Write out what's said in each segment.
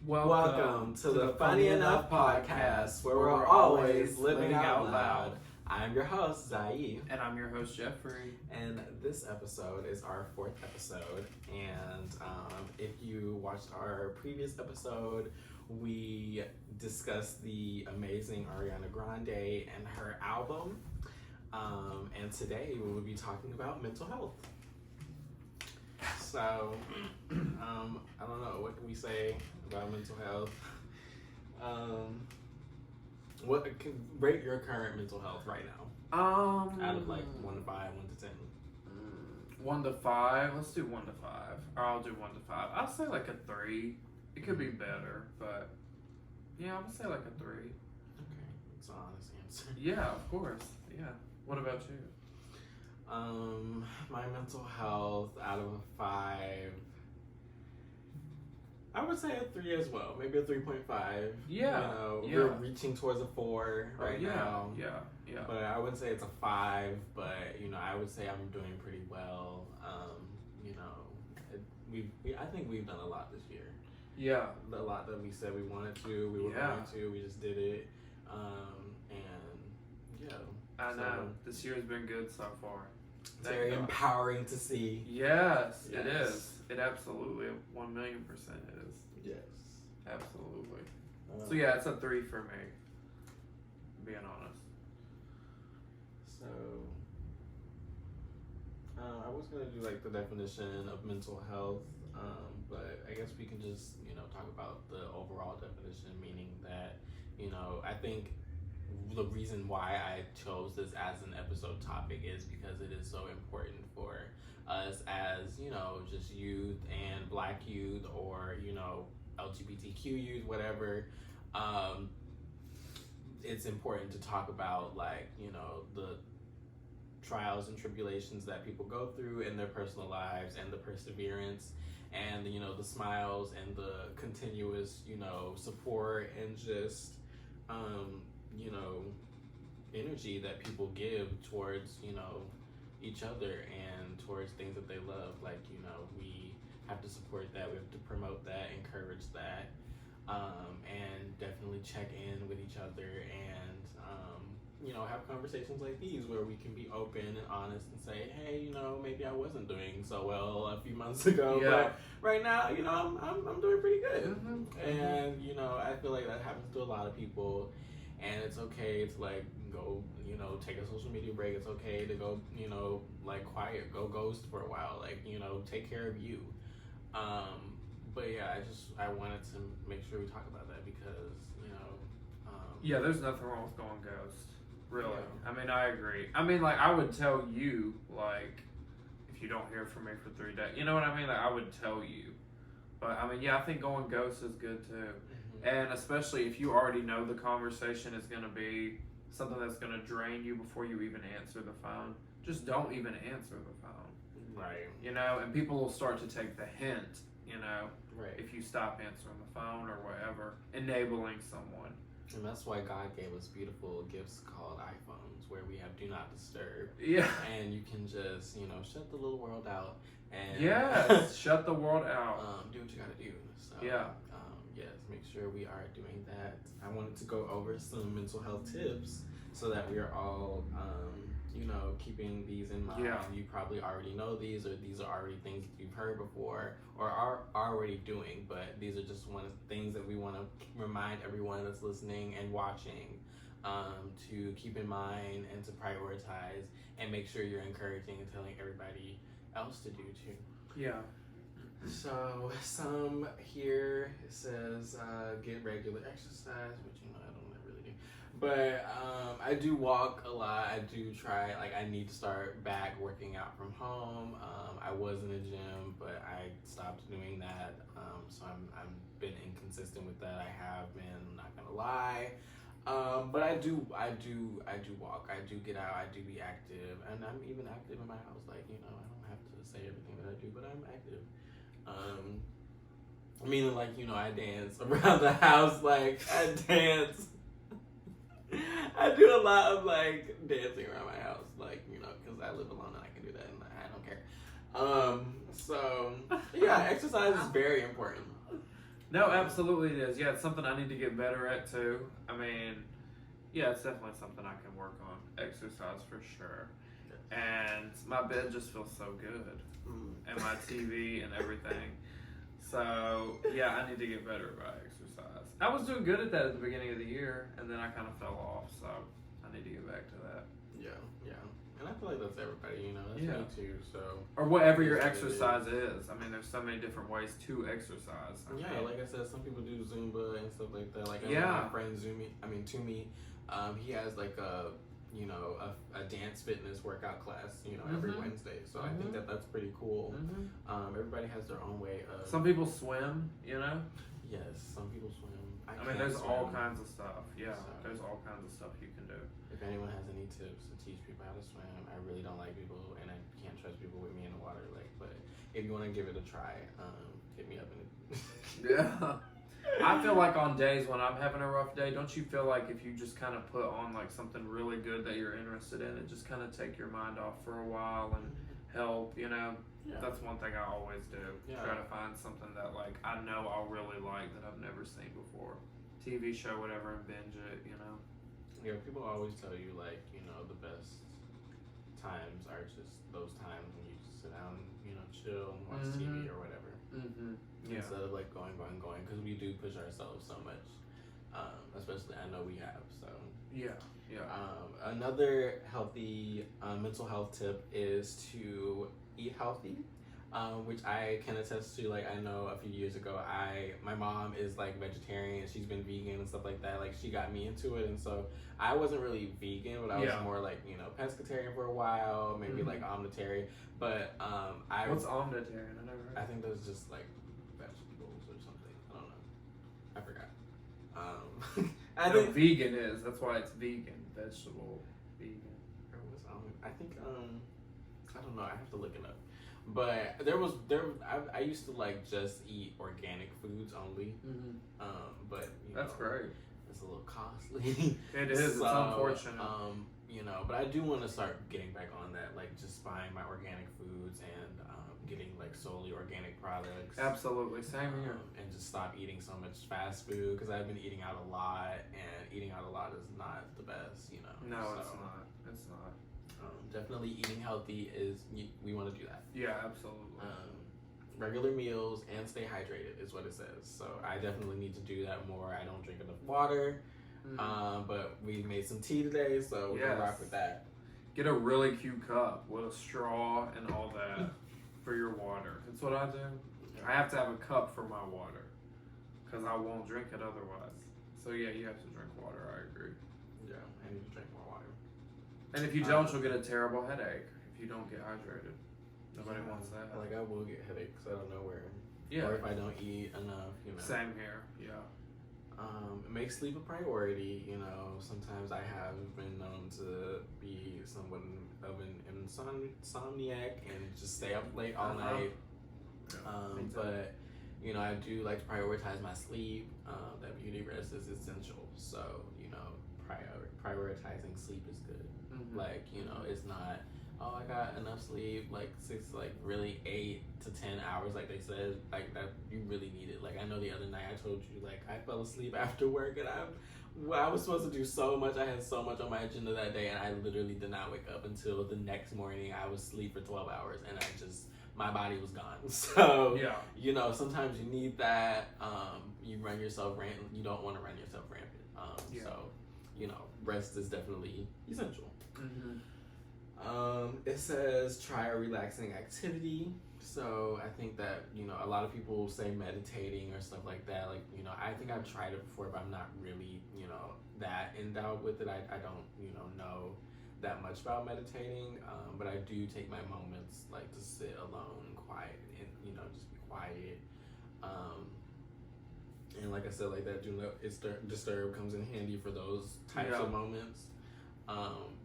Welcome to the Funny Enough podcast, where we're always living out loud. I'm your host, Zaie. And I'm your host, Jeffrey. And this episode is our 4th episode. And if you watched our previous episode, we discussed the amazing Ariana Grande and her album. And today we will be talking about mental health. So, I don't know, what can we say about mental health? What can rate your current mental health right now? Out of like 1 to 5, 1 to 10. 1 to 5. Let's do 1 to 5. Or I'll do 1 to 5. I'll say like a 3. It could be better, but yeah, I'm gonna say like a 3. Okay, it's an honest answer. Yeah, of course. Yeah. What about you? My mental health out of a 5, I would say a 3 as well. Maybe a 3.5. Yeah. We're reaching towards a 4 now. Yeah. But I wouldn't say it's a 5, but I would say I'm doing pretty well. I think we've done a lot this year. Yeah. A lot that we said we wanted to, we were going to, we just did it. I know. This year's been good so far. Very empowering to see. Yes, it is. It absolutely 1,000,000% is. Yes. Absolutely. So yeah, it's a 3 for me. Being honest. So I was gonna do like the definition of mental health, but I guess we can just talk about the overall definition, meaning that I think the reason why I chose this as an episode topic is because it is so important for us as just youth and Black youth, or LGBTQ youth, whatever. It's important to talk about the trials and tribulations that people go through in their personal lives, and the perseverance, and the smiles, and the continuous support, and just energy that people give towards each other and towards things that they love. We have to support that, we have to promote that, encourage that, and definitely check in with each other, and have conversations like these where we can be open and honest and say, hey, maybe I wasn't doing so well a few months ago, but right now, I'm doing pretty good. And I feel like that happens to a lot of people, and it's okay to go take a social media break. It's okay to go quiet, go ghost for a while, take care of you. But yeah, I wanted to make sure we talk about that because there's nothing wrong with going ghost. Really. Yeah. I mean, I agree. I mean, I would tell you, if you don't hear from me for 3 days, you know what I mean? I would tell you. But, I mean, I think going ghost is good, too. Mm-hmm. And especially if you already know the conversation is going to be something that's going to drain you before you even answer the phone, just don't even answer the phone. Right. And people will start to take the hint, right, if you stop answering the phone or whatever, enabling someone. And that's why God gave us beautiful gifts called iPhones, where we have Do Not Disturb. Yeah. And you can just, shut the little world out. And yes, shut the world out. Do what you gotta do. So, yes, make sure we are doing that. I wanted to go over some mental health tips so that we are all, keeping these in mind. Yeah. You probably already know these, or these are already things that you've heard before or are already doing, but these are just one of the things that we want to remind everyone that's listening and watching to keep in mind and to prioritize, and make sure you're encouraging and telling everybody else to do too. Yeah. So some here says get regular exercise, which I don't really do. But I do walk a lot. I do try, I need to start back working out from home. I was in a gym, but I stopped doing that. So I'm been inconsistent with that. I have been, not gonna lie. But I do walk. I do get out. I do be active, and I'm even active in my house. I don't have to say everything that I do, but I'm active. Meaning I dance around the house. I dance. I do a lot of dancing around my house, because I live alone and I can do that, and I don't care. So yeah, exercise is very important. No, absolutely it is. Yeah, it's something I need to get better at too. I mean, yeah, it's definitely something I can work on. Exercise for sure. Yes. And my bed just feels so good. And my TV and everything. So, yeah, I need to get better about exercise. I was doing good at that at the beginning of the year, and then I kind of fell off, so I need to get back to that. Yeah. And I feel like that's everybody, you know, that's me too, so. Or whatever your exercise is. I mean, there's so many different ways to exercise. Like I said, some people do Zumba and stuff like that. Like, my friend Toomey, he has like a dance fitness workout class, every Wednesday. So I think that's pretty cool. Everybody has their own way of. Some people swim, Yes, some people swim. I mean, there's all kinds of stuff. Yeah, so, there's all kinds of stuff you can do. If anyone has any tips to teach people how to swim, I really don't like people, and I can't trust people with me in the water. But if you want to give it a try, hit me up. Yeah. I feel like on days when I'm having a rough day, don't you feel like if you just kind of put on like something really good that you're interested in, it just kind of take your mind off for a while and help, Yeah. That's one thing I always do. Yeah. Try to find something that like I know I'll really like that I've never seen before. TV show, whatever, and binge it, Yeah, people always tell you like, the best times are just those times when you just sit down, chill and watch TV or whatever. Yeah. Instead of like going, because we do push ourselves so much. Especially I know we have, so. Yeah. Another healthy mental health tip is to eat healthy, which I can attest to. Like, I know a few years ago, my mom is like vegetarian, she's been vegan and stuff like that. Like, she got me into it, and so I wasn't really vegan, but I was more like, pescatarian for a while, maybe like omnitarian. But what's omnitarian? I never heard. I think that's just like vegetables or something. I don't know. I forgot. I think vegan is. That's why it's vegan. Vegetable, vegan. I think I don't know. I have to look it up. But I used to like just eat organic foods only. But that's great. It's a little costly. It is. It's unfortunate. But I do want to start getting back on that, like just buying my organic foods and getting like solely organic products. Absolutely, same here. And just stop eating so much fast food because I've been eating out a lot, and eating out a lot is not the best, No, it's not. It's not. Definitely eating healthy we want to do that. Yeah, absolutely. Regular meals and stay hydrated is what it says. So I definitely need to do that more. I don't drink enough water. But we made some tea today, so we're gonna rock with that. Get a really cute cup with a straw and all that for your water. That's what I do. I have to have a cup for my water because I won't drink it otherwise. So yeah, you have to drink water. I agree. Yeah, I need to drink more water. And if you don't, you'll get a terrible headache if you don't get hydrated. Nobody wants that. Like, I will get headaches out of nowhere. Yeah. Or if I don't eat enough, Same here. Yeah. Make sleep a priority. Sometimes I have been known to be somewhat of an insomniac and just stay up late all night. But I do like to prioritize my sleep. That beauty rest is essential. So prioritizing sleep is good. Like, it's not, I got enough sleep, like 8 to 10 hours, like they said, like that you really need it. Like, I know the other night I told you, like, I fell asleep after work, and I was supposed to do so much. I had so much on my agenda that day, and I literally did not wake up until the next morning. I was asleep for 12 hours, and my body was gone. So, sometimes you need that. You run yourself rampant. You don't want to run yourself rampant. So, rest is definitely essential. It says try a relaxing activity. So I think that, a lot of people say meditating or stuff like that. Like, I think I've tried it before, but I'm not really, that endowed with it. I don't, know that much about meditating. But I do take my moments, like, to sit alone, quiet, and, just be quiet. And like I said, like, that do not disturb comes in handy for those types of moments.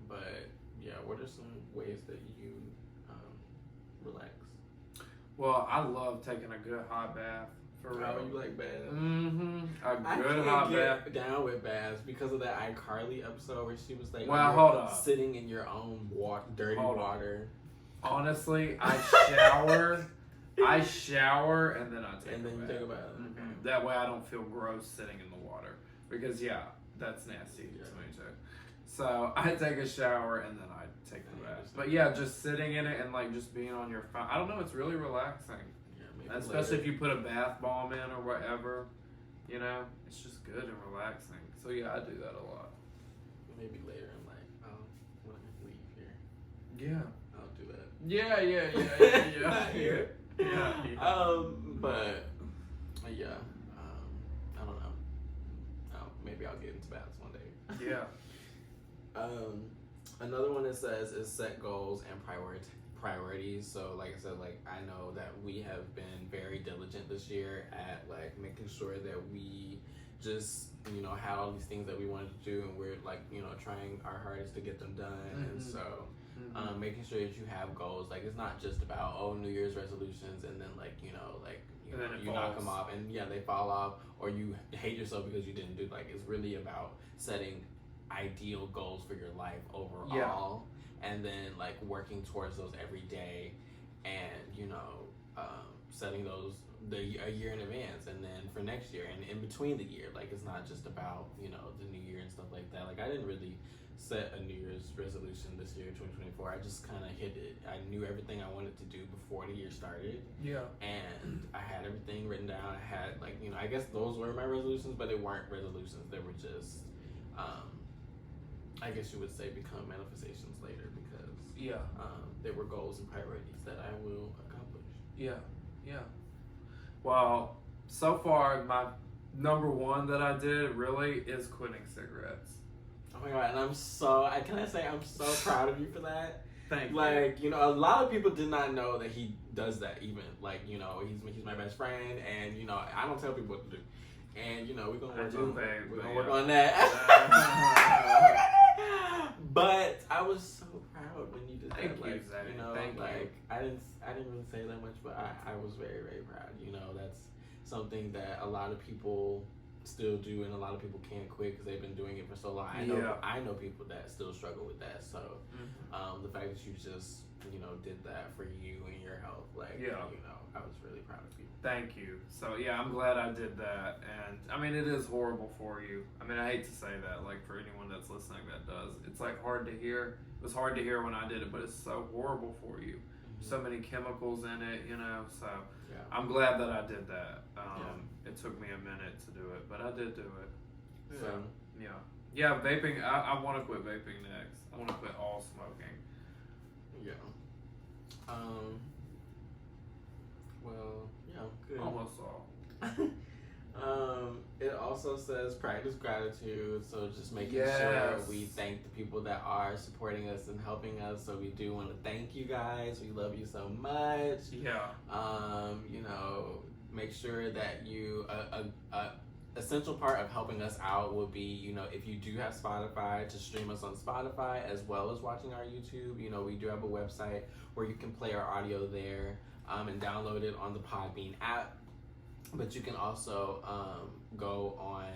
But yeah, what are some ways that you relax? Well, I love taking a good hot bath. For real. Oh, you like baths? A good hot bath. I down with baths because of that iCarly episode where she was like, hold up, sitting in your own dirty water. Honestly, I shower I shower and then I take and a then bath. you take a bath. Mm-hmm. That way I don't feel gross sitting in the water. Because, that's nasty to me too. So I take a shower and then I take the bath. But yeah, just sitting in it and like just being on your phone. I don't know, it's really relaxing. Yeah, especially if you put a bath bomb in or whatever. You know, it's just good and relaxing. So yeah, I do that a lot. Maybe later I'm like, when I leave here. Yeah. I'll do that. Yeah. Not here. Yeah. But yeah, I don't know. Maybe I'll get into baths one day. Yeah. Another one it says is set goals and priorities. So like I said, like I know that we have been very diligent this year at like making sure that we just had all these things that we wanted to do, and we're like trying our hardest to get them done. And so making sure that you have goals. Like it's not just about New Year's resolutions and then you knock them off and they fall off, or you hate yourself because you didn't do. Like it's really about setting ideal goals for your life overall, and then like working towards those every day, and setting those a year in advance, and then for next year and in between the year. Like it's not just about the new year and stuff like that. Like I didn't really set a New Year's resolution this year, 2024. I just kind of hit it. I knew everything I wanted to do before the year started. Yeah. And I had everything written down. I had I guess those were my resolutions, but they weren't resolutions. They were just I guess you would say become manifestations later, because they were goals and priorities that I will accomplish. Yeah. Well, so far my number one that I did really is quitting cigarettes. Oh my God, and I'm so proud of you for that. Thank you. Like, a lot of people did not know that he does that even. Like, he's my best friend, and, I don't tell people what to do. And, we're going to work on that. But I was so proud when you did that. Thank you, Zaie. Thank you. I didn't really say that much, but I was very, very proud. That's something that a lot of people still do, and a lot of people can't quit because they've been doing it for so long. I know people that still struggle with that. So the fact that you just did that for you and your health, I was really proud of you. Thank you. So I'm glad I did that. And I mean, it is horrible for you. I mean, I hate to say that, like for anyone that's listening that does, it's like hard to hear. It was hard to hear when I did it, but it's so horrible for you. So many chemicals in it, so I'm glad that I did that. It took me a minute to do it, but I did do it. So vaping, I want to quit vaping next. I want to quit all smoking. Good. Almost all. It also says practice gratitude, so just making sure we thank the people that are supporting us and helping us. So we do want to thank you guys. We love you so much. Make sure that you essential part of helping us out would be, if you do have Spotify, to stream us on Spotify as well as watching our YouTube. We do have a website where you can play our audio there and download it on the Podbean app. But you can also go on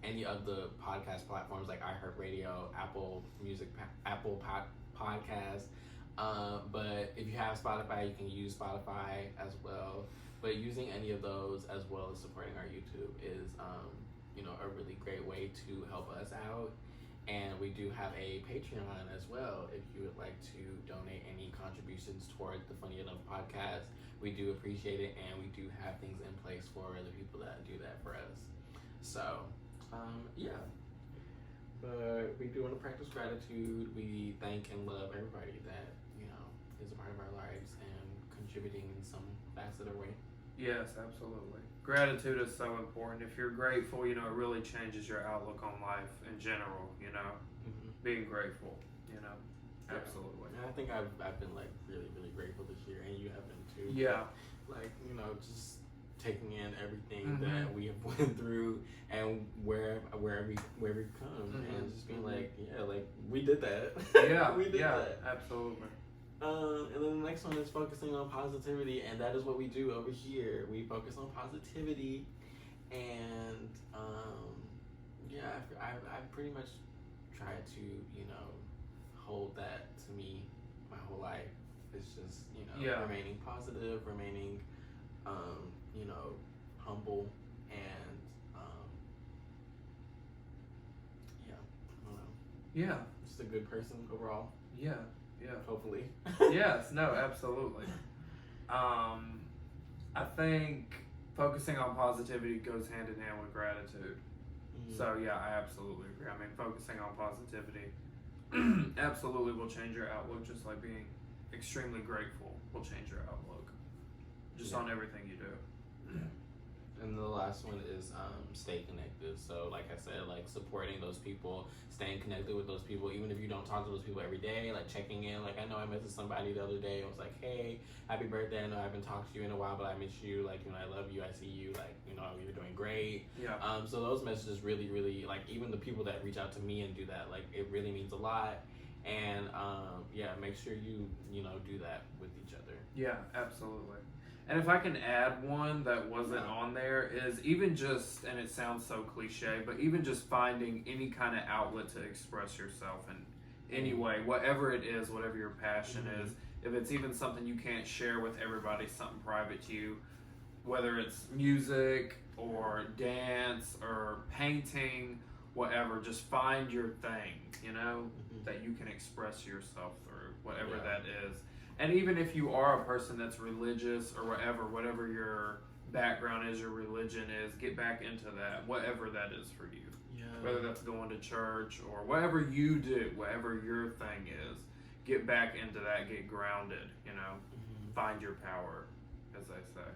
any of the podcast platforms like iHeartRadio, Apple Music, Apple Podcasts. But if you have Spotify, you can use Spotify as well. But using any of those as well as supporting our YouTube is, a really great way to help us out. And we do have a Patreon as well. If you would like to donate any contributions toward the Funny Enough podcast, we do appreciate it, and we do have things in place for the people that do that for us. So, But we do want to practice gratitude. We thank and love everybody that, is a part of our lives and contributing in some facet or way. Yes, absolutely. Gratitude is so important. If you're grateful, it really changes your outlook on life in general, being grateful, absolutely. And I think I've been like really, really grateful this year, and you have been too. Yeah. Like, just taking in everything that we have went through and wherever we've come, and just being like, we did that. Yeah. We did that. Absolutely. And then the next one is focusing on positivity, and that is what we do over here. We focus on positivity, and I pretty much tried to hold that to me my whole life. It's just remaining positive, remaining you know, humble and yeah, I don't know. Yeah. Just a good person overall. Yeah. Yeah. Hopefully. Yes. No. Absolutely. I think focusing on positivity goes hand in hand with gratitude. So yeah, I absolutely agree. I mean, focusing on positivity absolutely will change your outlook, just like being extremely grateful will change your outlook, just on everything you do. And the last one is stay connected. So like I said, like supporting those people, staying connected with those people, even if you don't talk to those people every day, like checking in. Like I know I messaged somebody the other day. I was like, hey, happy birthday. I know I haven't talked to you in a while, but I miss you. Like, you know, I love you. I see you. Like, you know, you're doing great. Yeah. So those messages really, really, like even the people that reach out to me and do that, like it really means a lot. And yeah, make sure you know, do that with each other. Yeah, absolutely. And if I can add one that wasn't on there, is even just, and it sounds so cliche, but even just finding any kind of outlet to express yourself in any way, whatever it is, whatever your passion is. If it's even something you can't share with everybody, something private to you, whether it's music or dance or painting, whatever, just find your thing, you know, that you can express yourself through, whatever that is. And even if you are a person that's religious or whatever your background is, your religion is, get back into that, whatever that is for you. Yeah. Whether that's going to church or whatever you do, whatever your thing is, get back into that, get grounded, you know, find your power, as they say.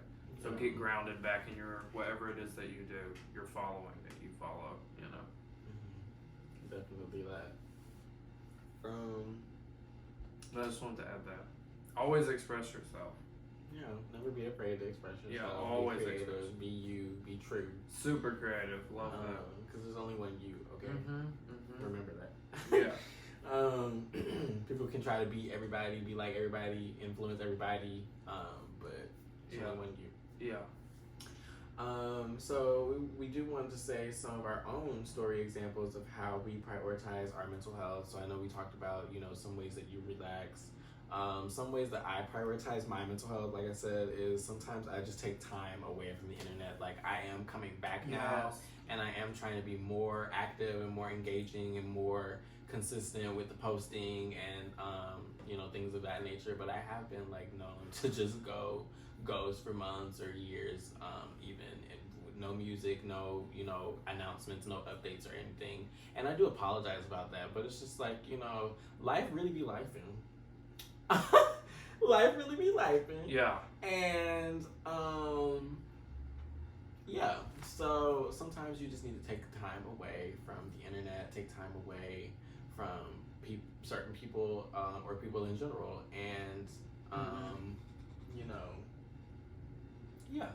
So get grounded back in your, whatever it is that you do, your following that you follow, you know. Definitely that. I just wanted to add that. Always express yourself. Yeah, never be afraid to express yourself. Yeah, always be creative, express. Be you, be true. Super creative, love that. Because there's only one you, okay? Remember that. Yeah. People can try to be everybody, be like everybody, influence everybody, but there's only one you. Yeah. So we do want to say some of our own story examples of how we prioritize our mental health. So I know we talked about, you know, some ways that you relax. Some ways that I prioritize my mental health, like I said, is sometimes I just take time away from the internet. Like I am coming back now, and I am trying to be more active and more engaging and more consistent with the posting and you know, things of that nature. But I have been like known to just go ghost for months or years, even with no music, no, you know, announcements, no updates or anything. And I do apologize about that, but it's just like, you know, life really be lifing. Life really be lifing. Yeah. And yeah, so sometimes you just need to take time away from the internet, take time away from certain people or people in general, and you know, yeah.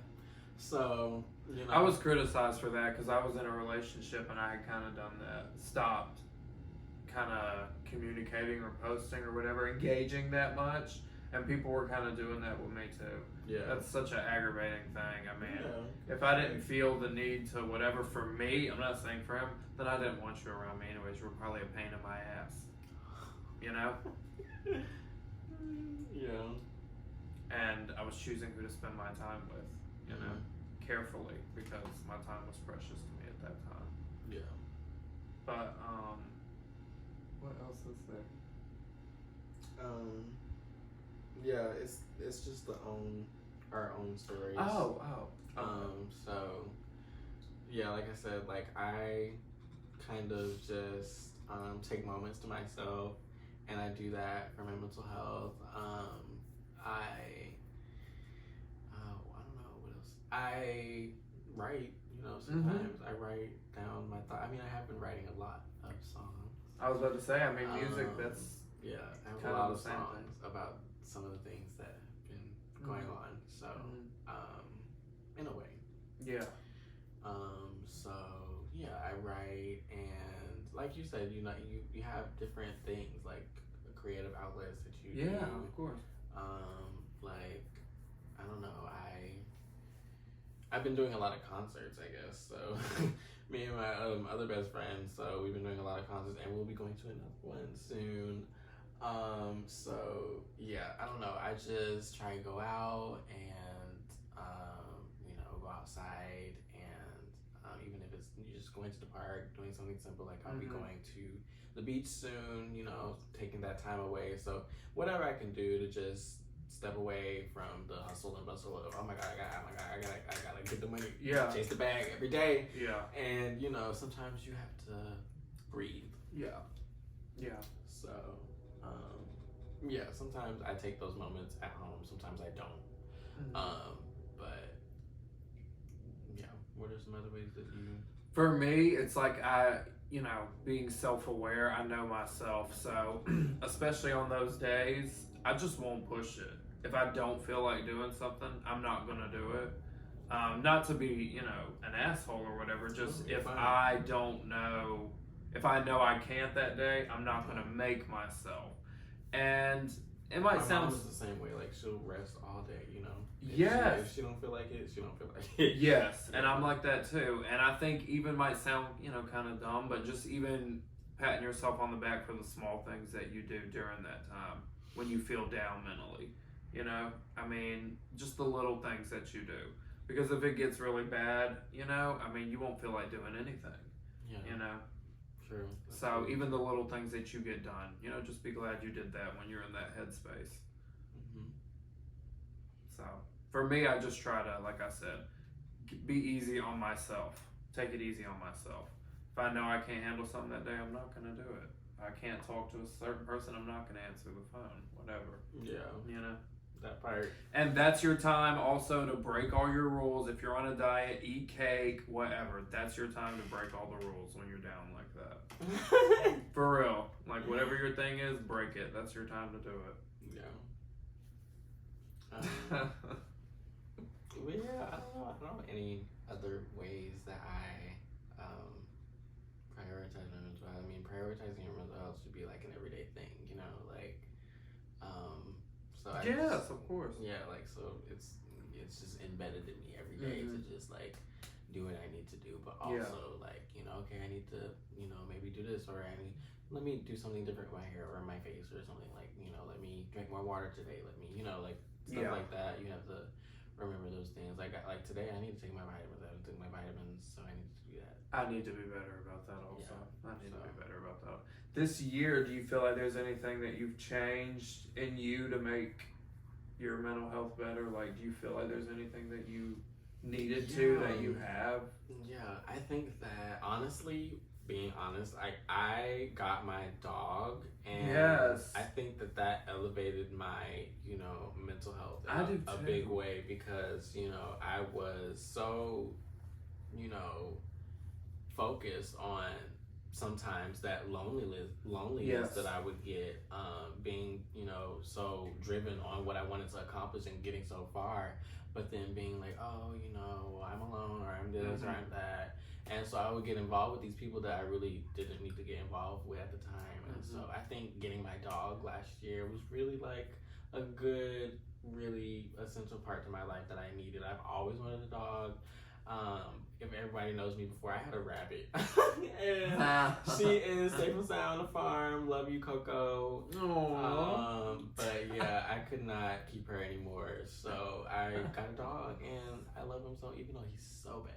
So, you know, I was criticized for that because I was in a relationship and I had kind of done that, stopped kind of communicating or posting or whatever, engaging that much, and people were kind of doing that with me too. Yeah, that's such an aggravating thing. I mean, if I didn't feel the need to whatever for me, I'm not saying for him, then I didn't want you around me anyways. You were probably a pain in my ass, you know. Yeah. And I was choosing who to spend my time with, you know, carefully, because my time was precious to me at that time. Yeah. But what else is there? Yeah, it's just our own stories. So yeah, like I said, like I kind of just take moments to myself, and I do that for my mental health. I don't know what else. I write, you know, sometimes I write down my thoughts. I mean, I have been writing a lot of songs. I was about to say, I mean, music, that's yeah, I have a lot of songs about some of the things that have been going on. So, in a way. Yeah. So yeah, I write, and like you said, you know, you have different things like creative outlets that you do. Yeah, of course. Like I don't know, I've been doing a lot of concerts, I guess. So me and my other best friend, so we've been doing a lot of concerts, and we'll be going to another one soon. So yeah, I don't know. I just try to go out and outside, and even if it's you're just going to the park, doing something simple, like I'll be going to the beach soon, you know, taking that time away. So whatever I can do to just step away from the hustle and bustle of, oh my god, I gotta get the money, chase the bag every day, and you know, sometimes you have to breathe. So sometimes I take those moments at home, sometimes I don't. But yeah, what are some other ways that you? For me, it's like you know, being self-aware. I know myself, so especially on those days, I just won't push it. If I don't feel like doing something, I'm not gonna do it. Not to be, you know, an asshole or whatever. Just if I don't know, if I know I can't that day, I'm not gonna make myself. And it might sound the same way. Like she'll rest all day, you know. If she don't feel like it, she don't feel like it. Yes, and I'm like that too. And I think even might sound, you know, kind of dumb, but just even patting yourself on the back for the small things that you do during that time when you feel down mentally. You know, I mean, just the little things that you do. Because if it gets really bad, you know, I mean, you won't feel like doing anything. You know. True. So even the little things that you get done, you know, just be glad you did that when you're in that headspace. So for me, I just try to, like I said, be easy on myself. Take it easy on myself. If I know I can't handle something that day, I'm not gonna do it. I can't talk to a certain person, I'm not gonna answer the phone. Whatever. Yeah. You know. That part. And that's your time also to break all your rules. If you're on a diet, eat cake, whatever. That's your time to break all the rules when you're down like that. For real. Like whatever your thing is, break it. That's your time to do it. Yeah. I don't know any other ways that I prioritize my mental health. I mean, prioritizing your mental health should be like an everyday thing, you know, like yes, of course. Yeah, like so it's just embedded in me every day to just like do what I need to do, but also like, you know, okay, I need to, you know, maybe do this, or let me do something different with my hair or my face or something, like, you know, let me drink more water today, let me, you know, like stuff like that. You have to remember those things. Like today I need to take my vitamins. I haven't taken my vitamins, so I need to do that. I need to be better about that also. I need to be better about that. This year, do you feel like there's anything that you've changed in you to make your mental health better? Like, do you feel like there's anything that you needed to that you have? Yeah, I think that honestly, being honest, I got my dog, and I think that elevated my, you know, mental health in a big way, because, you know, I was so, you know, focused on sometimes that loneliness that I would get, being, you know, so driven on what I wanted to accomplish and getting so far, but then being like, oh, you know, I'm alone, or I'm this, or I'm that. And so I would get involved with these people that I really didn't need to get involved with at the time. And so I think getting my dog last year was really like a good, really essential part to my life that I needed. I've always wanted a dog. If everybody knows me before, I had a rabbit. And she is safe and sound on the farm. Love you, Coco. But yeah, I could not keep her anymore. So I got a dog, and I love him so, even though he's so bad.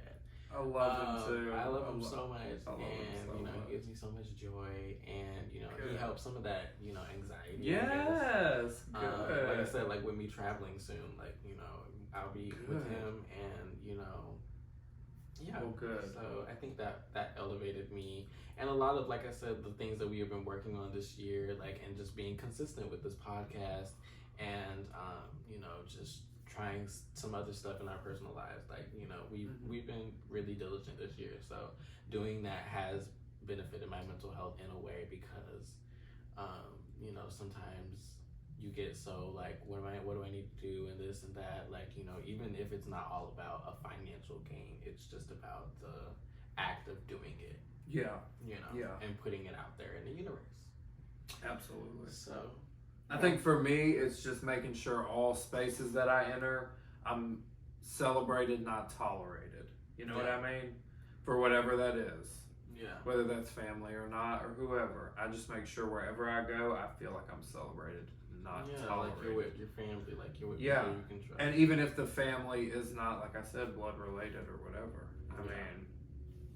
I love him too. I love him so much, and you know, he gives me so much joy, and you know, he helps some of that, you know, anxiety. Yes, good. Like I said, like with me traveling soon, like, you know, I'll be with him, and you know, good. So I think that elevated me, and a lot of, like I said, the things that we have been working on this year, like, and just being consistent with this podcast, and you know, just trying some other stuff in our personal lives. Like, you know, we've been really diligent this year, so doing that has benefited my mental health in a way, because you know, sometimes you get so like, what do I need to do, and this and that, like, you know, even if it's not all about a financial gain, it's just about the act of doing it, you know, and putting it out there in the universe. Absolutely. So I think for me, it's just making sure all spaces that I enter, I'm celebrated, not tolerated. You know what I mean? For whatever that is. Yeah. Whether that's family or not, or whoever. I just make sure wherever I go, I feel like I'm celebrated, not Like tolerated. you're with your family, like you're with Yeah. people you can trust. And even if the family is not, like I said, blood related or whatever. I mean,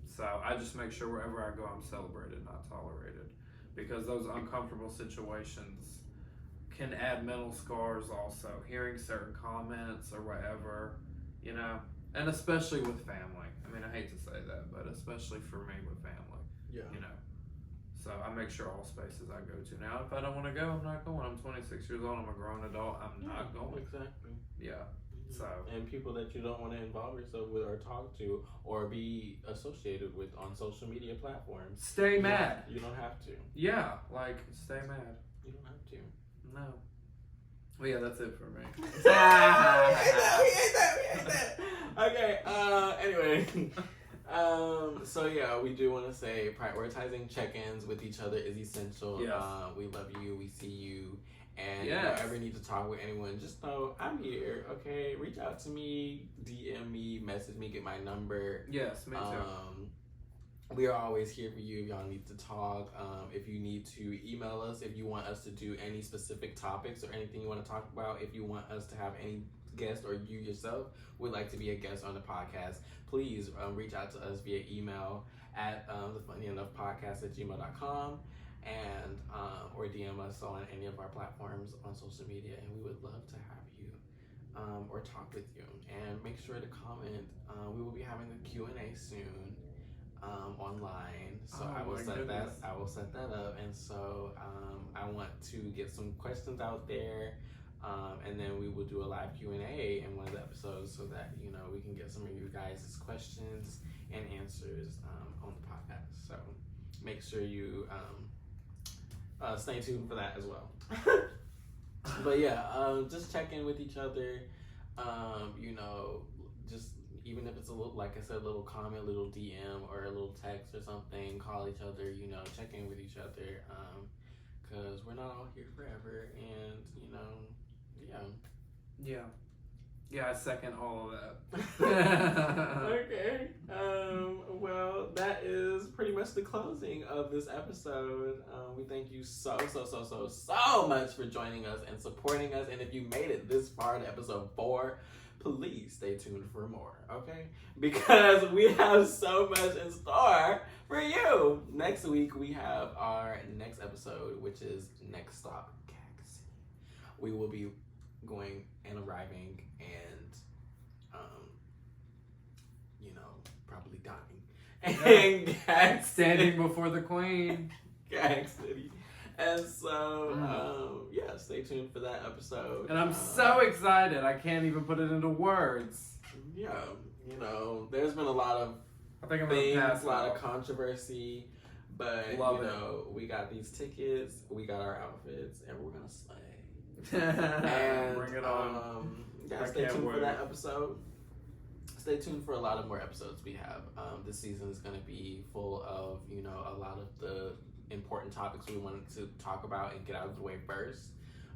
so I just make sure wherever I go, I'm celebrated, not tolerated. Because those uncomfortable situations can add mental scars also. Hearing certain comments or whatever, you know, and especially with family. I mean, I hate to say that, but especially for me with family, you know. So I make sure all spaces I go to. Now, if I don't want to go, I'm not going. I'm 26 years old. I'm a grown adult. I'm not going. Exactly. Yeah. So. And people that you don't want to involve yourself with or talk to or be associated with on social media platforms. Stay mad. You don't have to. Yeah, like, stay mad. You don't have to. No. Well, yeah, that's it for me. we hate that. Okay, anyway. So yeah, we do want to say prioritizing check-ins with each other is essential. Yes. We love you, we see you, and Yes. if you ever need to talk with anyone, just know I'm here, okay? Reach out to me, DM me, message me, get my number. Yes, me too. We are always here for you if y'all need to talk. If you need to email us, if you want us to do any specific topics or anything you want to talk about, if you want us to have any guest or you yourself would like to be a guest on the podcast, please reach out to us via email at thefunnyenoughpodcast@gmail.com and or DM us on any of our platforms on social media, and we would love to have you or talk with you. And make sure to comment. We will be having a Q&A soon. Online, so I will set that up, and so I want to get some questions out there, and then we will do a live Q&A in one of the episodes so that we can get some of you guys' questions and answers on the podcast. So make sure you stay tuned for that as well. But yeah, just check in with each other. Just even if it's a little, like I said, a little comment, little DM, or a little text or something, call each other, check in with each other, because we're not all here forever, and, Yeah, I second all of that. Okay, well, that is pretty much the closing of this episode. We thank you so much for joining us and supporting us, and if you made it this far to episode 4, please stay tuned for more, okay? Because we have so much in store for you. Next week, we have our next episode, which is Next Stop, Gag City. We will be going and arriving and, probably dying. And Gag Standing before the queen. Gag City. And so, stay tuned for that episode. And I'm so excited. I can't even put it into words. Yeah, there's been a lot of things, a lot of controversy, but we got these tickets, we got our outfits, and we're gonna slay. And bring it on. Stay tuned for that episode. Stay tuned for a lot of more episodes we have. This season is gonna be full of a lot of the important topics we wanted to talk about and get out of the way first,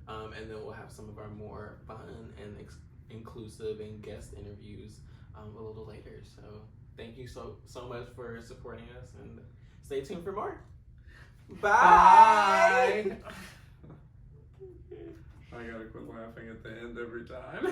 and then we'll have some of our more fun and inclusive and guest interviews a little later. So thank you so much for supporting us, and stay tuned for more. Bye. I gotta quit laughing at the end every time.